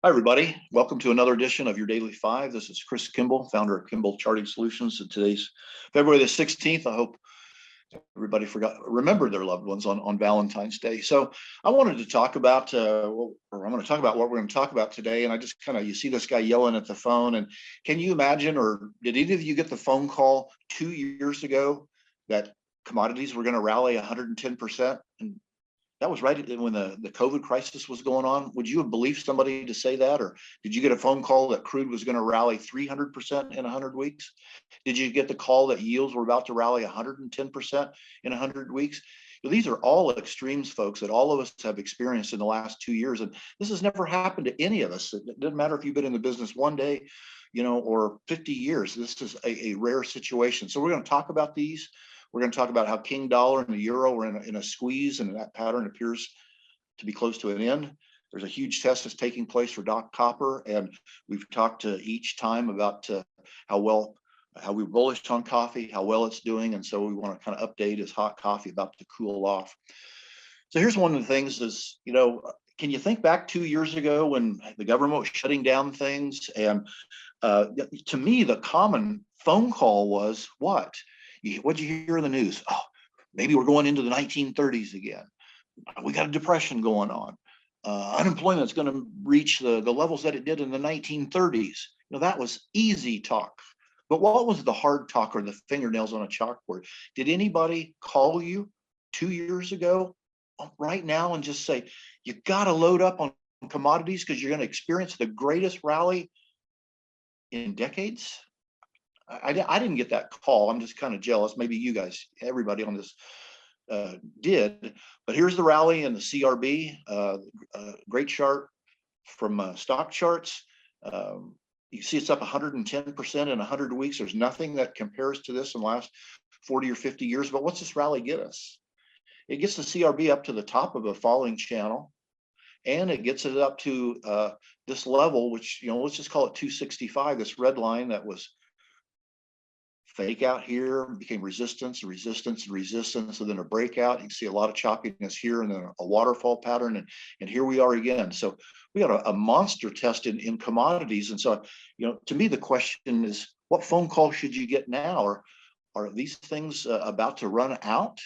Hi, everybody. Welcome to another edition of your Daily Five. This is Chris Kimble, founder of Kimble Charting Solutions. And today's February the 16th. I hope everybody remembered their loved ones on Valentine's Day. So I wanted to talk about, I'm going to talk about what we're going to talk about today. And I just you see this guy yelling at the phone. And can you imagine, or did any of you get the phone call 2 years ago that commodities were going to rally 110%? And that was right when the COVID crisis was going on. Would you have believed somebody to say that? Or did you get a phone call that crude was going to rally 300% in 100 weeks? Did you get the call that yields were about to rally 110% in 100 weeks? These are all extremes, folks, that all of us have experienced in the last 2 years. And this has never happened to any of us. It doesn't matter if you've been in the business one day, or 50 years. This is a rare situation. So we're going to talk about these. We're going to talk about how King Dollar and the Euro are in a squeeze, and that pattern appears to be close to an end. There's a huge test that's taking place for Doc Copper, and we've talked each time about how we're bullish on coffee, how well it's doing, and so we want to kind of update as hot coffee about to cool off. So here's one of the things is, can you think back 2 years ago when the government was shutting down things? And to me, the common phone call was what? What'd you hear in the news? Oh, maybe we're going into the 1930s again. We got a depression going on. Unemployment's going to reach the levels that it did in the 1930s. That was easy talk. But what was the hard talk or the fingernails on a chalkboard? Did anybody call you 2 years ago right now and just say, you got to load up on commodities because you're going to experience the greatest rally in decades? I didn't get that call. I'm just kind of jealous. Maybe you guys, everybody on this did. But here's the rally in the CRB. Great chart from StockCharts. You see it's up 110% in 100 weeks. There's nothing that compares to this in the last 40 or 50 years. But what's this rally get us? It gets the CRB up to the top of a falling channel. And it gets it up to this level, which, let's just call it 265, this red line that was fake out here, became resistance, and then a breakout. You can see a lot of choppiness here, and then a waterfall pattern, and here we are again. So we got a monster test in commodities. And so, to me, the question is, what phone call should you get now? Or are these things about to run out?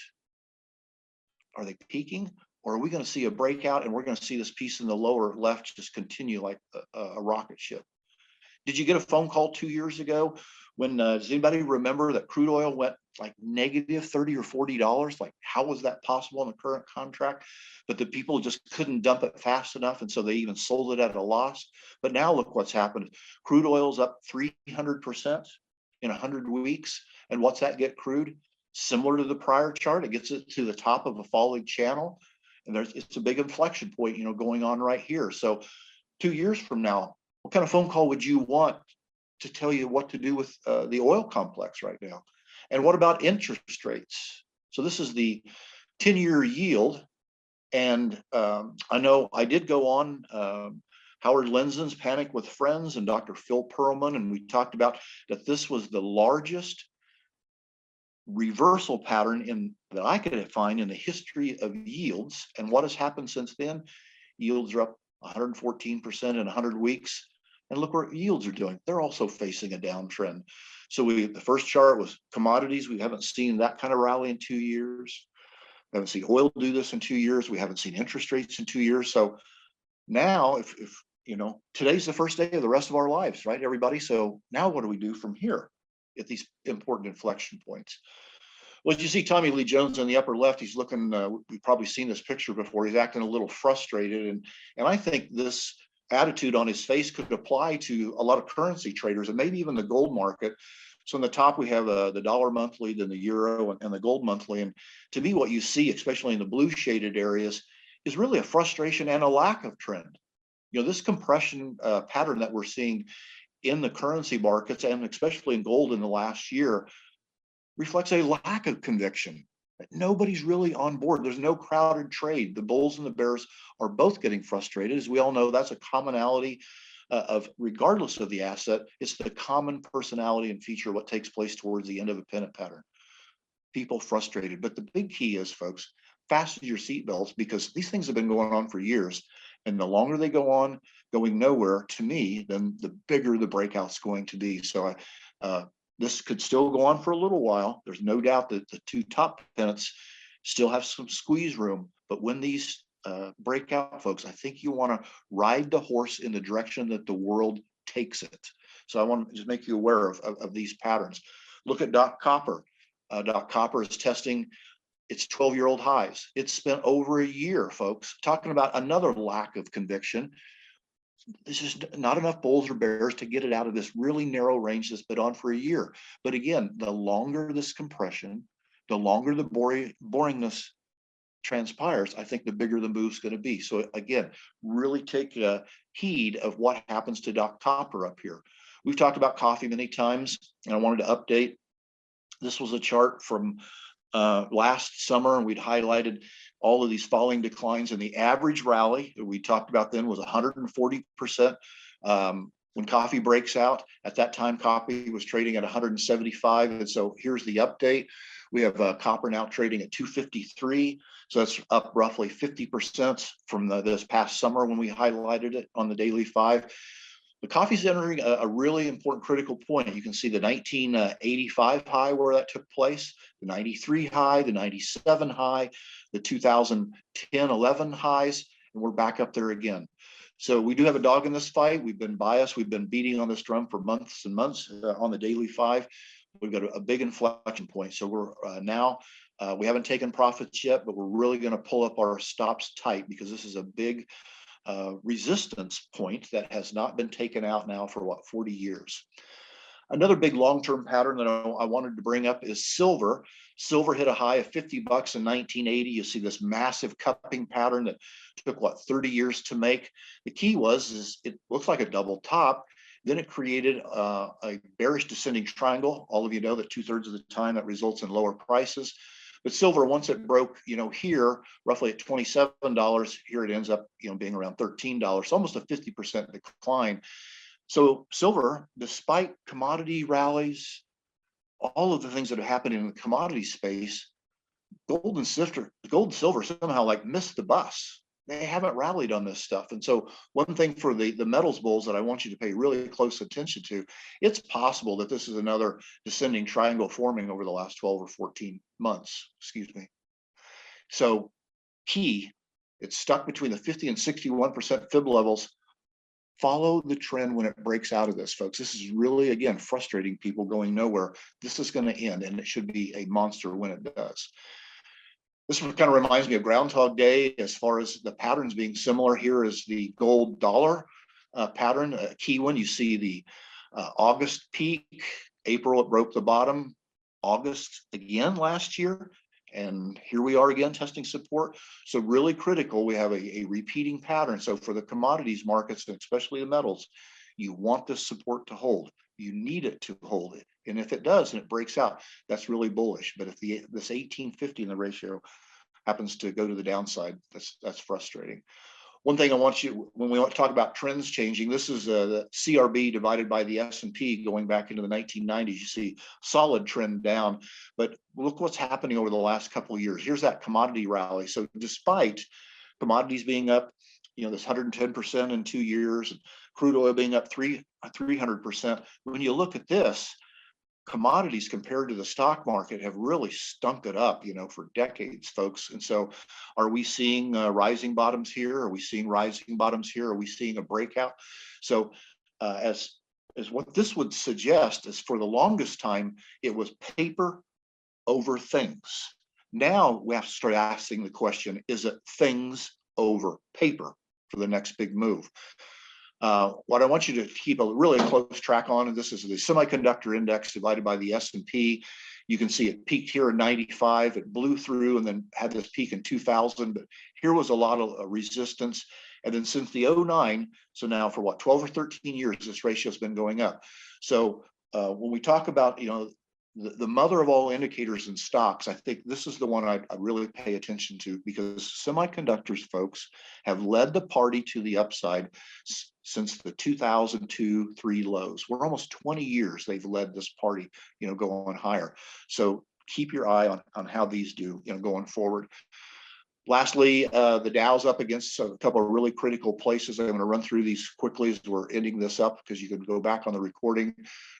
Are they peaking? Or are we going to see a breakout, and we're going to see this piece in the lower left just continue like a rocket ship? Did you get a phone call 2 years ago when, does anybody remember that crude oil went like negative $30 or $40? Like, how was that possible in the current contract? But the people just couldn't dump it fast enough, and so they even sold it at a loss. But now look what's happened. Crude oil's up 300% in 100 weeks. And what's that get crude? Similar to the prior chart, it gets it to the top of a falling channel. And it's a big inflection point, going on right here. So 2 years from now, what kind of phone call would you want to tell you what to do with the oil complex right now? And what about interest rates? So this is the 10-year yield. And I know I did go on Howard Lenzen's Panic with Friends and Dr. Phil Perlman, and we talked about that this was the largest reversal pattern that I could find in the history of yields. And what has happened since then? Yields are up 114% in 100 weeks. And look where yields are doing. They're also facing a downtrend. So the first chart was commodities. We haven't seen that kind of rally in 2 years. We haven't seen oil do this in 2 years. We haven't seen interest rates in 2 years. So now, if today's the first day of the rest of our lives, right, everybody? So now what do we do from here at these important inflection points? Well, you see Tommy Lee Jones in the upper left. He's looking, we've probably seen this picture before. He's acting a little frustrated. And I think this attitude on his face could apply to a lot of currency traders and maybe even the gold market. So on the top, we have the dollar monthly, then the euro and the gold monthly. And to me, what you see, especially in the blue shaded areas, is really a frustration and a lack of trend. This compression pattern that we're seeing in the currency markets, and especially in gold in the last year, reflects a lack of conviction. Nobody's really on board. There's no crowded trade. The bulls and the bears are both getting frustrated. As we all know, that's a commonality of, regardless of the asset, it's the common personality and feature of what takes place towards the end of a pennant pattern. People frustrated. But the big key is, folks, fasten your seatbelts, because these things have been going on for years. And the longer they go on, going nowhere, to me, then the bigger the breakout's going to be. So this could still go on for a little while. There's no doubt that the two top pennants still have some squeeze room. But when these break out, folks, I think you want to ride the horse in the direction that the world takes it. So I want to just make you aware of these patterns. Look at Doc Copper. Doc Copper is testing its 12-year-old highs. It's spent over a year, folks, talking about another lack of conviction. There's just not enough bulls or bears to get it out of this really narrow range that's been on for a year. But again, the longer this compression, the longer the boringness transpires, I think the bigger the move's going to be. So again, really take heed of what happens to Doc Copper up here. We've talked about coffee many times, and I wanted to update. This was a chart from last summer, and we'd highlighted all of these falling declines, and the average rally that we talked about then was 140%. When coffee breaks out, at that time, coffee was trading at 175. And so here's the update. We have copper now trading at 253. So that's up roughly 50% from this past summer when we highlighted it on the daily 5. The coffee's entering a really important critical point. You can see the 1985 high where that took place, the 93 high, the 97 high, the 2010-11 highs, and we're back up there again. So we do have a dog in this fight. We've been biased. We've been beating on this drum for months and months on the daily 5. We've got a big inflection point. So we're now, we haven't taken profits yet, but we're really going to pull up our stops tight because this is a big resistance point that has not been taken out now for 40 years. Another big long-term pattern that I wanted to bring up is silver. Silver hit a high of $50 in 1980. You see this massive cupping pattern that took 30 years to make. The key is it looks like a double top. Then it created a bearish descending triangle. All of you know that 2/3 of the time that results in lower prices. But silver, once it broke, here roughly at $27, here it ends up, being around $13, almost a 50% decline. So silver, despite commodity rallies, all of the things that have happened in the commodity space, gold and silver somehow missed the bus. They haven't rallied on this stuff. And so one thing for the metals bulls that I want you to pay really close attention to, it's possible that this is another descending triangle forming over the last 12 or 14 months, So key, it's stuck between the 50 and 61% fib levels. Follow the trend when it breaks out of this, folks. This is really, again, frustrating people going nowhere. This is going to end, and it should be a monster when it does. This one kind of reminds me of Groundhog Day as far as the patterns being similar. Here is the gold dollar pattern, a key one. You see the August peak, April it broke the bottom, August again last year, and here we are again testing support. So really critical, we have a repeating pattern. So for the commodities markets, and especially the metals, you want this support to hold. You need it to hold it. And if it does and it breaks out, that's really bullish. But if this 1850 in the ratio happens to go to the downside, that's frustrating. One thing I want you, when we want to talk about trends changing, this is the CRB divided by the S&P going back into the 1990s. You see solid trend down, but look what's happening over the last couple of years. Here's that commodity rally. So despite commodities being up, this 110% in 2 years, and crude oil being up 300%. When you look at this, commodities compared to the stock market have really stunk it up, for decades, folks. And so are we seeing rising bottoms here? Are we seeing rising bottoms here? Are we seeing a breakout? So as what this would suggest is for the longest time, it was paper over things. Now we have to start asking the question, is it things over paper for the next big move? What I want you to keep a really close track on, and this is the semiconductor index divided by the S&P. You can see it peaked here in 95, it blew through and then had this peak in 2000, but here was a lot of resistance. And then since the 09, so now for 12 or 13 years, this ratio has been going up. So when we talk about, the mother of all indicators in stocks, I think this is the one I really pay attention to, because semiconductors, folks, have led the party to the upside since the 2002-03 lows. We're almost 20 years they've led this party, going higher. So keep your eye on how these do, going forward. Lastly, the Dow's up against a couple of really critical places. I'm going to run through these quickly as we're ending this up because you can go back on the recording.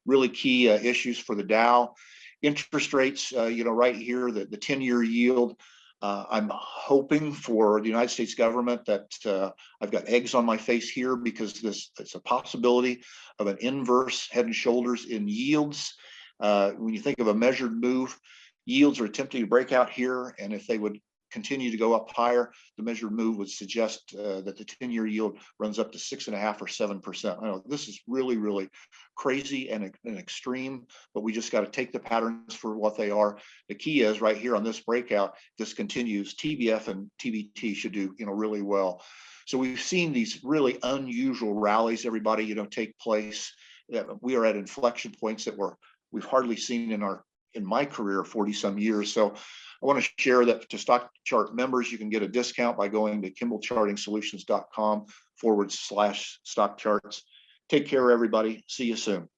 Really key issues for the Dow. Interest rates, right here, the 10-year yield. I'm hoping for the United States government that I've got eggs on my face here because it's a possibility of an inverse head and shoulders in yields. When you think of a measured move, yields are attempting to break out here, and if they would continue to go up higher, the measured move would suggest that the 10-year yield runs up to 6.5 or 7%. I know this is really, really crazy and extreme, but we just got to take the patterns for what they are. The key is right here on this breakout, this continues. TBF and TBT should do, really well. So we've seen these really unusual rallies, everybody, take place. We are at inflection points that we've hardly seen in my career, 40 some years. So I want to share that to StockChart members, you can get a discount by going to kimblechartingsolutions.com/StockCharts. Take care, everybody. See you soon.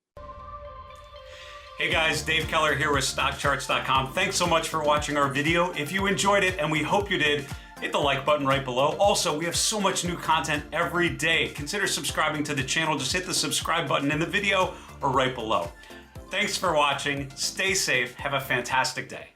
Hey guys, Dave Keller here with StockCharts.com. Thanks so much for watching our video. If you enjoyed it, and we hope you did, hit the like button right below. Also, we have so much new content every day. Consider subscribing to the channel. Just hit the subscribe button in the video or right below. Thanks for watching. Stay safe. Have a fantastic day.